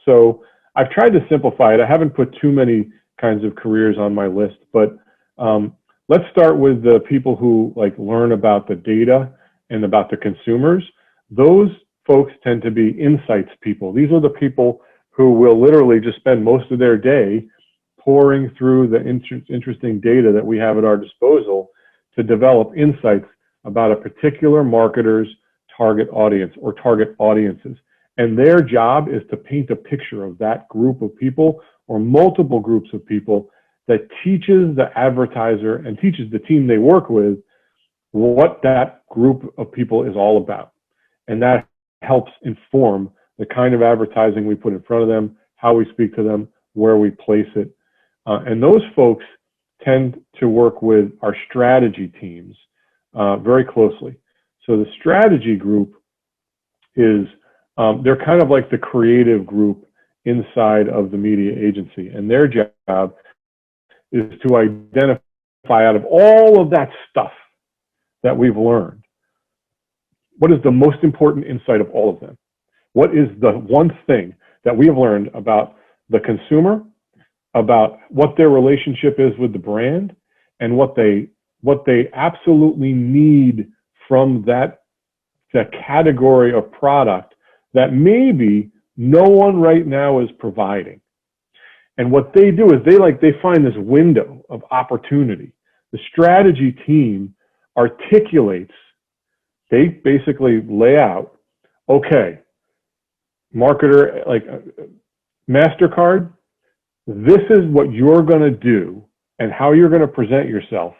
So I've tried to simplify it. I haven't put too many kinds of careers on my list, but let's start with the people who like learn about the data and about the consumers. Those folks tend to be insights people. These are the people who will literally just spend most of their day pouring through the interesting data that we have at our disposal to develop insights about a particular marketer's target audience or target audiences. And their job is to paint a picture of that group of people or multiple groups of people that teaches the advertiser and teaches the team they work with what that group of people is all about. And that helps inform the kind of advertising we put in front of them, how we speak to them, where we place it. And those folks tend to work with our strategy teams very closely. So the strategy group is, they're kind of like the creative group inside of the media agency. And their job is to identify out of all of that stuff that we've learned, what is the most important insight of all of them? What is the one thing that we have learned about the consumer, about what their relationship is with the brand, and what they absolutely need from that category of product that maybe no one right now is providing. And what they do is they find this window of opportunity. The strategy team articulates, they basically lay out, okay, marketer, like MasterCard, this is what you're going to do and how you're going to present yourself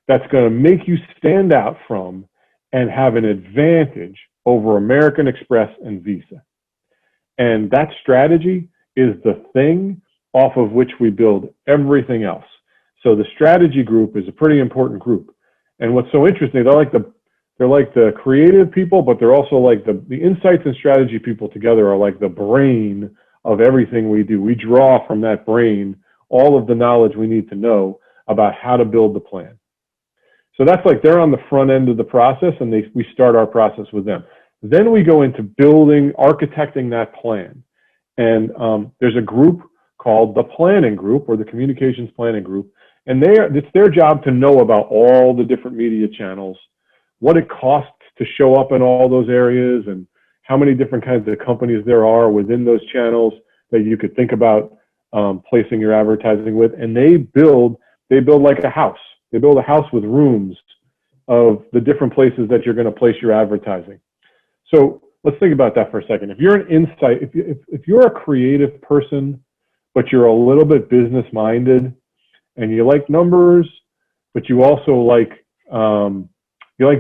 that's going to make you stand out from and have an advantage over American Express and Visa. And that strategy is the thing off of which we build everything else. So the strategy group is a pretty important group. And what's so interesting, they're like the creative people, but they're also like the insights and strategy people together are like the brain of everything we do. We draw from that brain all of the knowledge we need to know about how to build the plan. So that's like they're on the front end of the process, and we start our process with them. Then we go into building, architecting that plan. And there's a group called the planning group or the communications planning group. And it's their job to know about all the different media channels, what it costs to show up in all those areas, and how many different kinds of companies there are within those channels that you could think about placing your advertising with. And they build like a house. They build a house with rooms of the different places that you're going to place your advertising. So let's think about that for a second. If you're an insight, if you're a creative person, but you're a little bit business minded and you like numbers, but you also like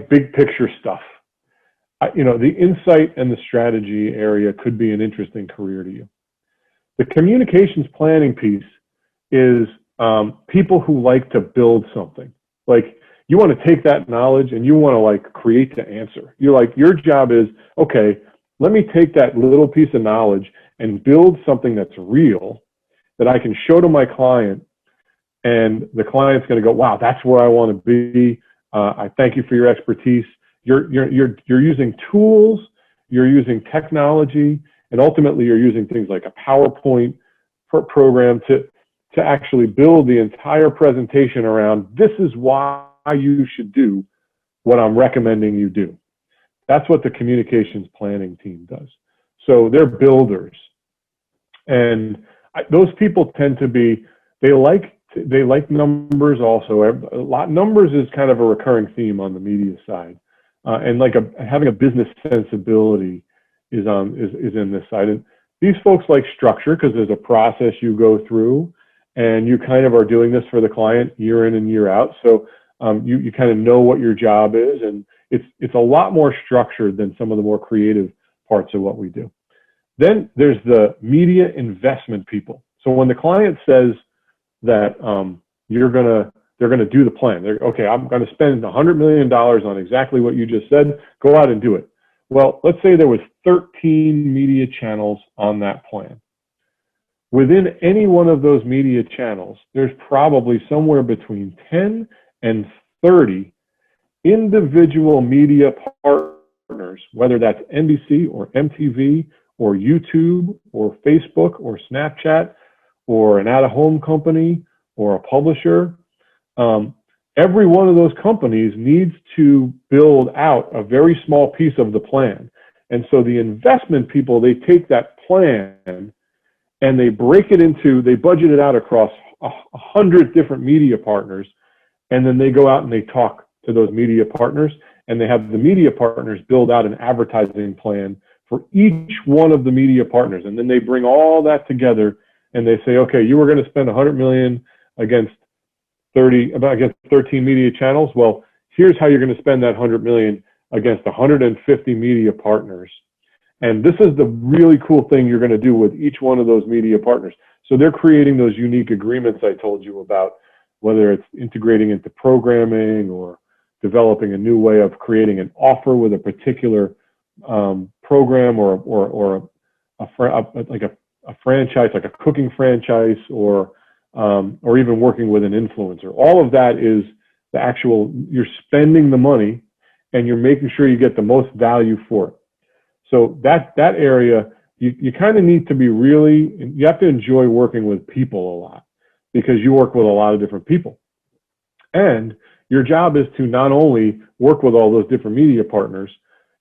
big picture stuff, the insight and the strategy area could be an interesting career to you. The communications planning piece is people who like to build something. Like you want to take that knowledge and you want to like create the answer. Your job is, okay, let me take that little piece of knowledge and build something that's real that I can show to my client, and the client's going to go, wow, that's where I want to be. I thank you for your expertise. You're using tools, you're using technology, and ultimately you're using things like a PowerPoint program to actually build the entire presentation around, this is why you should do what I'm recommending you do. That's what the communications planning team does. So they're builders. And those people tend to be, they like numbers also. Numbers is kind of a recurring theme on the media side. And having a business sensibility is in this side. And these folks like structure because there's a process you go through, and you kind of are doing this for the client year in and year out. So you kind of know what your job is, and it's a lot more structured than some of the more creative parts of what we do. Then there's the media investment people. So when the client says that they're gonna do the plan, okay, I'm gonna spend $100 million on exactly what you just said, go out and do it. Well, let's say there was 13 media channels on that plan. Within any one of those media channels, there's probably somewhere between 10 and 30 individual media partners, whether that's NBC or MTV or YouTube or Facebook or Snapchat or an out-of-home company or a publisher. Every one of those companies needs to build out a very small piece of the plan. And so the investment people, they take that plan and they budget it out across 100 different media partners. And then they go out and they talk to those media partners, and they have the media partners build out an advertising plan for each one of the media partners. And then they bring all that together and they say, okay, you were going to spend 100 million against 13 media channels. Well, here's how you're going to spend that 100 million against 150 media partners. And this is the really cool thing you're going to do with each one of those media partners. So they're creating those unique agreements I told you about, whether it's integrating into programming or developing a new way of creating an offer with a particular program or a franchise, like a cooking franchise, or even working with an influencer. All of that is the actual, you're spending the money and you're making sure you get the most value for it. So that area, you kind of need to be you have to enjoy working with people a lot, because you work with a lot of different people. And your job is to not only work with all those different media partners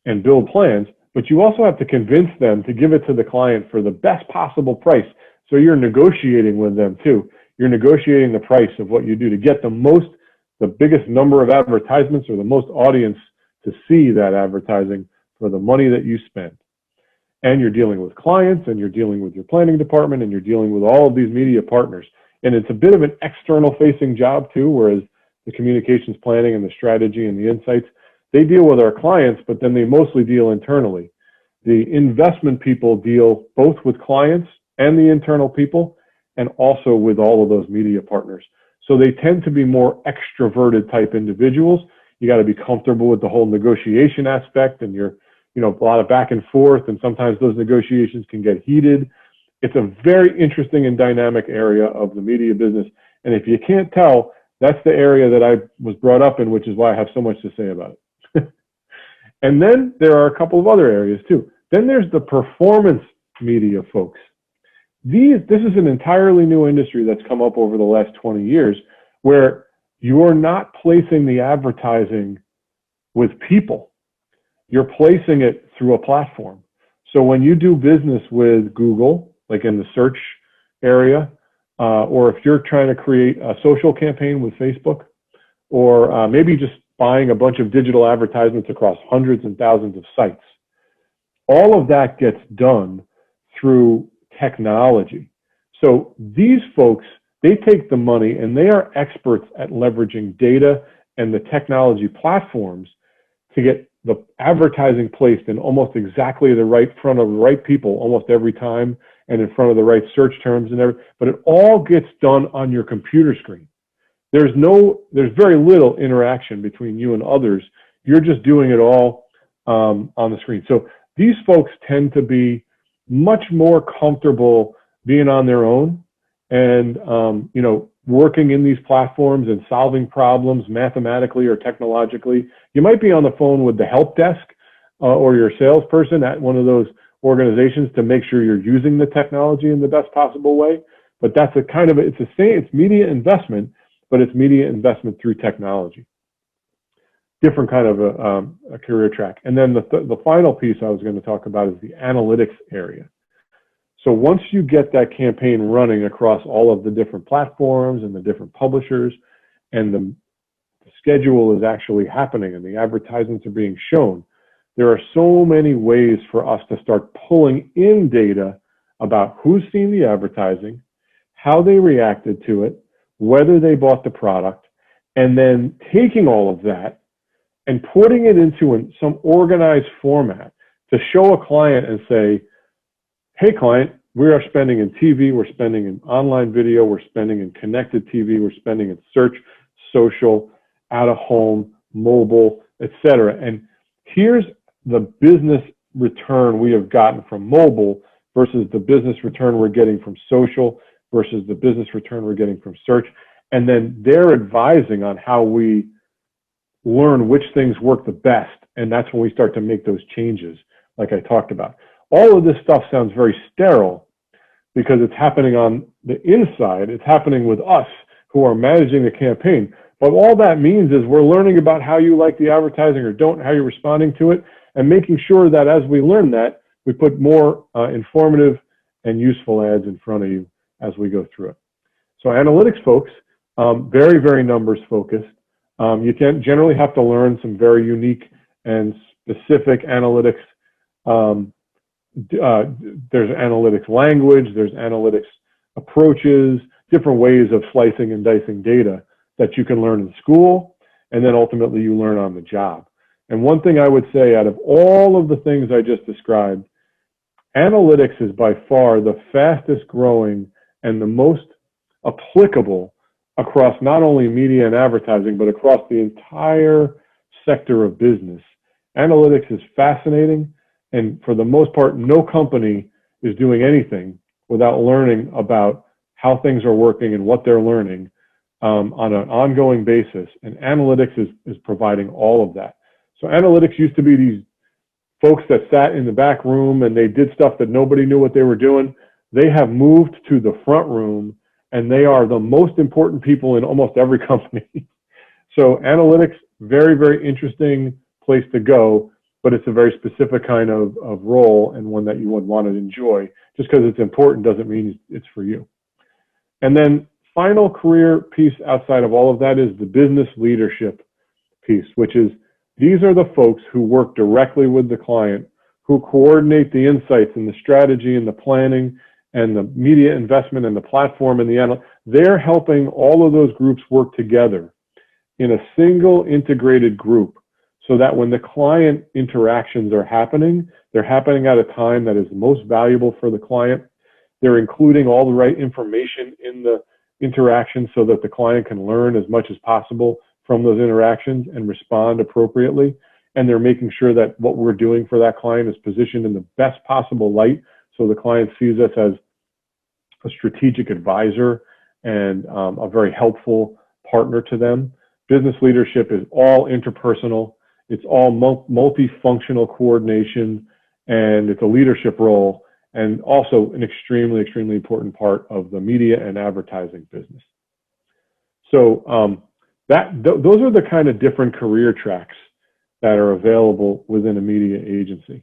and build plans, but you also have to convince them to give it to the client for the best possible price. So you're negotiating with them too. You're negotiating the price of what you do to get the biggest number of advertisements or the most audience to see that advertising for the money that you spend. And you're dealing with clients, and you're dealing with your planning department, and you're dealing with all of these media partners. And it's a bit of an external facing job too, whereas the communications planning and the strategy and the insights, they deal with our clients, but then they mostly deal internally. The investment people deal both with clients and the internal people, and also with all of those media partners. So they tend to be more extroverted type individuals. You got to be comfortable with the whole negotiation aspect, and you're, a lot of back and forth, and sometimes those negotiations can get heated. It's a very interesting and dynamic area of the media business. And if you can't tell, that's the area that I was brought up in, which is why I have so much to say about it. And then there are a couple of other areas too. Then there's the performance media folks. This is an entirely new industry that's come up over the last 20 years, where you're not placing the advertising with people. You're placing it through a platform. So when you do business with Google, like in the search area, or if you're trying to create a social campaign with Facebook, or maybe just buying a bunch of digital advertisements across hundreds and thousands of sites, all of that gets done through technology. So these folks, they take the money and they are experts at leveraging data and the technology platforms to get the advertising placed in almost exactly the right front of the right people almost every time, and in front of the right search terms and everything. But it all gets done on your computer screen. There's very little interaction between you and others. You're just doing it all on the screen. So these folks tend to be much more comfortable being on their own and working in these platforms and solving problems mathematically or technologically. You might be on the phone with the help desk or your salesperson at one of those organizations to make sure you're using the technology in the best possible way. But that's it's media investment, but it's media investment through technology. Different kind of a career track. And then the final piece I was going to talk about is the analytics area. So once you get that campaign running across all of the different platforms and the different publishers, and the schedule is actually happening and the advertisements are being shown, there are so many ways for us to start pulling in data about who's seen the advertising, how they reacted to it, whether they bought the product, and then taking all of that and putting it into some organized format to show a client and say, hey client, we are spending in TV, we're spending in online video, we're spending in connected TV, we're spending in search, social, out of home, mobile, etc. And here's the business return we have gotten from mobile versus the business return we're getting from social versus the business return we're getting from search. And then they're advising on how we learn which things work the best. And that's when we start to make those changes, like I talked about. all of this stuff sounds very sterile because it's happening on the inside. It's happening with us who are managing the campaign. But all that means is we're learning about how you like the advertising or don't, how you're responding to it, and making sure that as we learn that, we put more informative and useful ads in front of you as we go through it. So analytics folks, very, very numbers focused. You can generally have to learn some very unique and specific analytics. There's analytics language, there's analytics approaches, different ways of slicing and dicing data that you can learn in school, and then ultimately you learn on the job. And one thing I would say, out of all of the things I just described, analytics is by far the fastest growing and the most applicable across not only media and advertising, but across the entire sector of business. Analytics is fascinating, and for the most part, no company is doing anything without learning about how things are working and what they're learning on an ongoing basis. And analytics is providing all of that. So analytics used to be these folks that sat in the back room and they did stuff that nobody knew what they were doing. They have moved to the front room, and they are the most important people in almost every company. So analytics, very, very interesting place to go, but it's a very specific kind of role, and one that you would want to enjoy. Just because it's important doesn't mean it's for you. And then final career piece outside of all of that is the business leadership piece, which is these are the folks who work directly with the client, who coordinate the insights and the strategy and the planning and the media investment and the platform and they're helping all of those groups work together in a single integrated group, so that when the client interactions are happening, they're happening at a time that is most valuable for the client. They're including all the right information in the interaction so that the client can learn as much as possible from those interactions and respond appropriately. And they're making sure that what we're doing for that client is positioned in the best possible light, so the client sees us as a strategic advisor and a very helpful partner to them. Business leadership is all interpersonal. It's all multifunctional coordination, and it's a leadership role, and also an extremely, extremely important part of the media and advertising business. So those are the kind of different career tracks that are available within a media agency.